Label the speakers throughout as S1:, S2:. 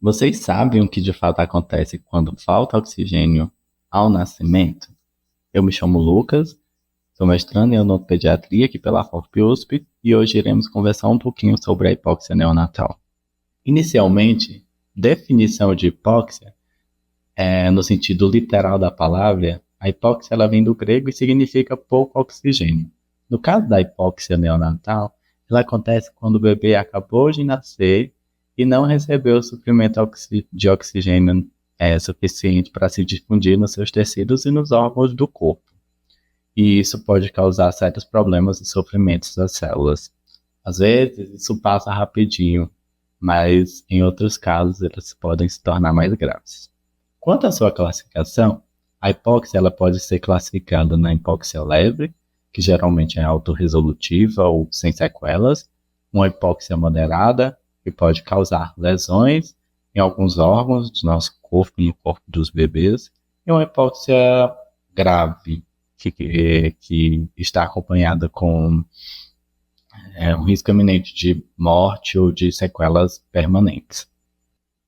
S1: Vocês sabem o que de fato acontece quando falta oxigênio ao nascimento? Eu me chamo Lucas, sou mestrando em odontopediatria aqui pela FORP-USP e hoje iremos conversar um pouquinho sobre a hipóxia neonatal. Inicialmente, definição de hipóxia no sentido literal da palavra, a hipóxia ela vem do grego e significa pouco oxigênio. No caso da hipóxia neonatal, ela acontece quando o bebê acabou de nascer e não recebeu o suprimento de oxigênio suficiente para se difundir nos seus tecidos e nos órgãos do corpo. E isso pode causar sérios problemas e sofrimentos das células. Às vezes, isso passa rapidinho, mas em outros casos, eles podem se tornar mais graves. Quanto à sua classificação, a hipóxia ela pode ser classificada na hipóxia leve, que geralmente é autorresolutiva ou sem sequelas, uma hipóxia moderada, que pode causar lesões em alguns órgãos do nosso corpo e no corpo dos bebês, e uma hipóxia grave, que está acompanhada com um risco iminente de morte ou de sequelas permanentes.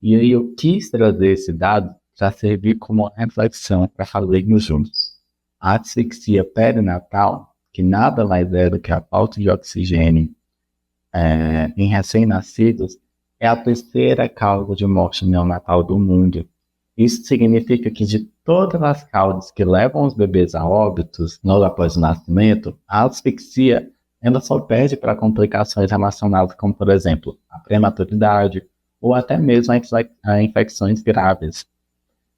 S1: E aí eu quis trazer esse dado para servir como reflexão para fazermos juntos. A asfixia perinatal, que nada mais é do que a falta de oxigênio em recém-nascidos, é a terceira causa de morte neonatal do mundo. Isso significa que de todas as causas que levam os bebês a óbitos logo após o nascimento, a asfixia ainda só perde para complicações relacionadas como, por exemplo, a prematuridade ou até mesmo a infecções graves.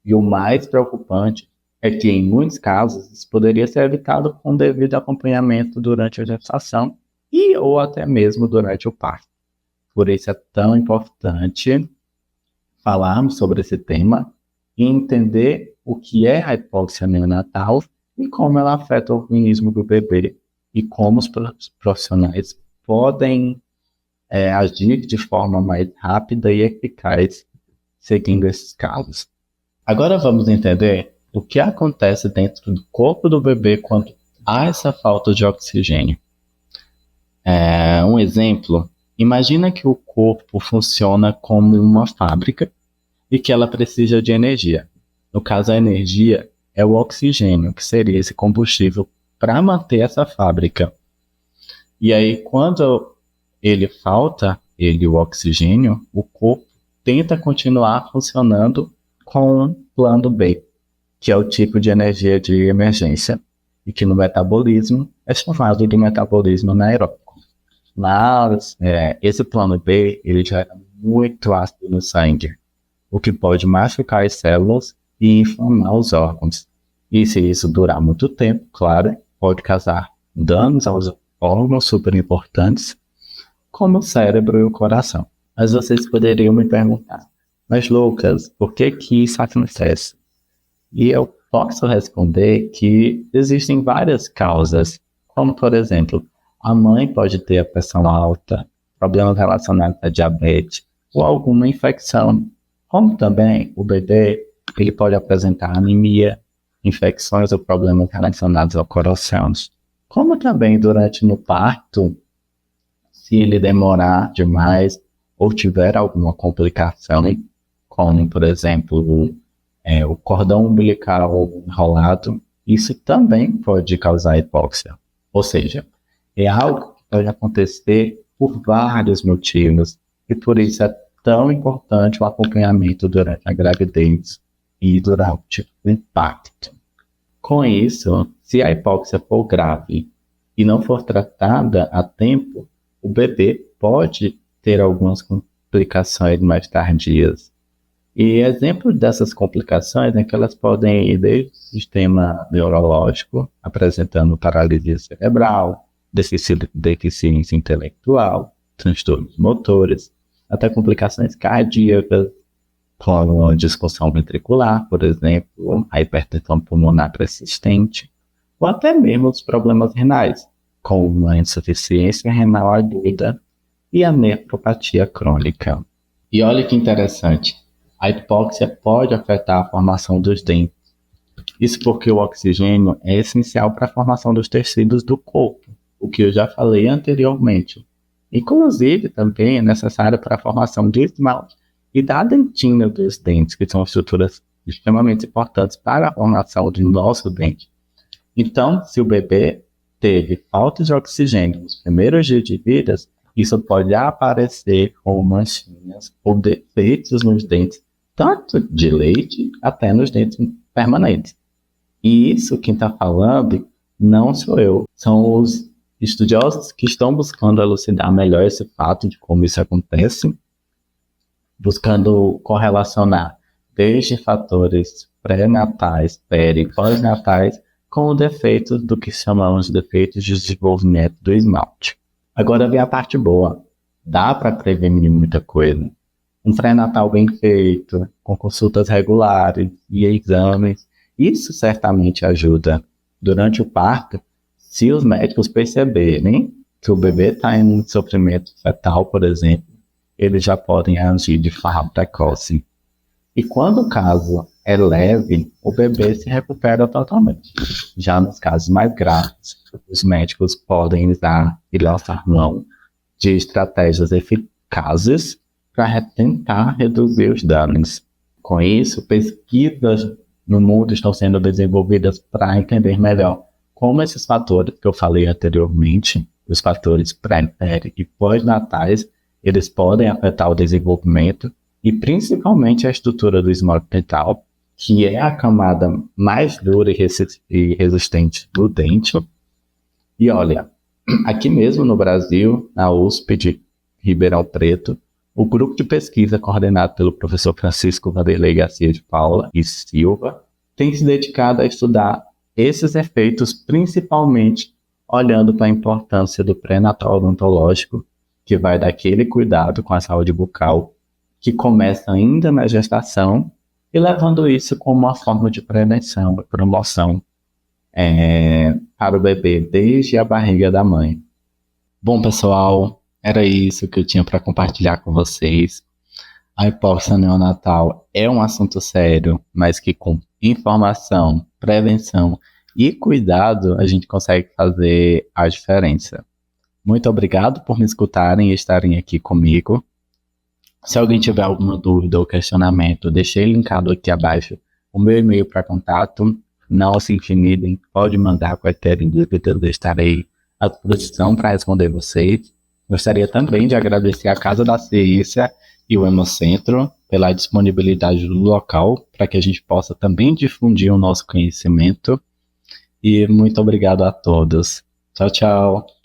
S1: E o mais preocupante é que, em muitos casos, isso poderia ser evitado com o devido acompanhamento durante a gestação ou até mesmo durante o parto. Por isso é tão importante falarmos sobre esse tema e entender o que é a hipóxia neonatal e como ela afeta o organismo do bebê e como os profissionais podem agir de forma mais rápida e eficaz seguindo esses casos. Agora vamos entender o que acontece dentro do corpo do bebê quando há essa falta de oxigênio. Um exemplo, imagina que o corpo funciona como uma fábrica e que ela precisa de energia. No caso, a energia é o oxigênio, que seria esse combustível para manter essa fábrica. E aí, quando ele falta, o oxigênio, o corpo tenta continuar funcionando com um plano B, que é o tipo de energia de emergência, e que no metabolismo é chamado de metabolismo anaeróbico. Mas esse plano B, ele gera muito ácido no sangue, o que pode machucar as células e inflamar os órgãos. E se isso durar muito tempo, claro, pode causar danos aos órgãos super importantes, como o cérebro e o coração. Mas vocês poderiam me perguntar, mas Lucas, por que isso acontece? E eu posso responder que existem várias causas, como por exemplo, a mãe pode ter a pressão alta, problemas relacionados a diabetes ou alguma infecção. Como também o bebê ele pode apresentar anemia, infecções ou problemas relacionados ao coração. Como também durante no parto, se ele demorar demais ou tiver alguma complicação, como por exemplo o cordão umbilical enrolado, isso também pode causar hipóxia. Ou seja, é algo que pode acontecer por vários motivos e por isso é tão importante o acompanhamento durante a gravidez e durante o impacto. Com isso, se a hipóxia for grave e não for tratada a tempo, o bebê pode ter algumas complicações mais tardias. E exemplos dessas complicações é que elas podem ir desde o sistema neurológico, apresentando paralisia cerebral, deficiência intelectual, transtornos motores, até complicações cardíacas, como a disfunção ventricular, por exemplo, a hipertensão pulmonar persistente, ou até mesmo os problemas renais, como a insuficiência renal aguda e a nefropatia crônica. E olha que interessante, a hipóxia pode afetar a formação dos dentes. Isso porque o oxigênio é essencial para a formação dos tecidos do corpo, o que eu já falei anteriormente. Inclusive, também é necessário para a formação de esmalte e da dentina dos dentes, que são estruturas extremamente importantes para a formação do nosso dente. Então, se o bebê teve falta de oxigênio nos primeiros dias de vida, isso pode aparecer como manchinhas ou defeitos nos dentes, tanto de leite até nos dentes permanentes. E isso, quem está falando, não sou eu. São os estudiosos que estão buscando elucidar melhor esse fato de como isso acontece, buscando correlacionar desde fatores pré-natais, peri e pós-natais, com o defeito do que chamamos de defeitos de desenvolvimento do esmalte. Agora vem a parte boa. Dá para prevenir muita coisa. Um pré-natal bem feito, com consultas regulares e exames, isso certamente ajuda. Durante o parto, se os médicos perceberem que o bebê está em sofrimento fetal, por exemplo, eles já podem agir de forma precoce. E quando o caso é leve, o bebê se recupera totalmente. Já nos casos mais graves, os médicos podem usar e lançar mão de estratégias eficazes para tentar reduzir os danos. Com isso, pesquisas no mundo estão sendo desenvolvidas para entender melhor como esses fatores que eu falei anteriormente, os fatores pré, peri e pós-natais, eles podem afetar o desenvolvimento e principalmente a estrutura do esmalte dental, que é a camada mais dura e resistente do dente. E olha, aqui mesmo no Brasil, na USP de Ribeirão Preto, o grupo de pesquisa coordenado pelo professor Francisco Vanderlei Garcia de Paula e Silva tem se dedicado a estudar esses efeitos, principalmente olhando para a importância do pré-natal odontológico, que vai daquele cuidado com a saúde bucal, que começa ainda na gestação, e levando isso como uma forma de prevenção e promoção para o bebê desde a barriga da mãe. Bom, pessoal, era isso que eu tinha para compartilhar com vocês. A hipóxia neonatal é um assunto sério, mas que com informação, prevenção e cuidado a gente consegue fazer a diferença. Muito obrigado por me escutarem e estarem aqui comigo. Se alguém tiver alguma dúvida ou questionamento, deixei linkado aqui abaixo o meu e-mail para contato. Não se intimidem, pode mandar qualquer dúvida, eu estarei à disposição para responder vocês. Gostaria também de agradecer a Casa da Ciência e o Hemocentro pela disponibilidade do local para que a gente possa também difundir o nosso conhecimento. E muito obrigado a todos. Tchau, tchau.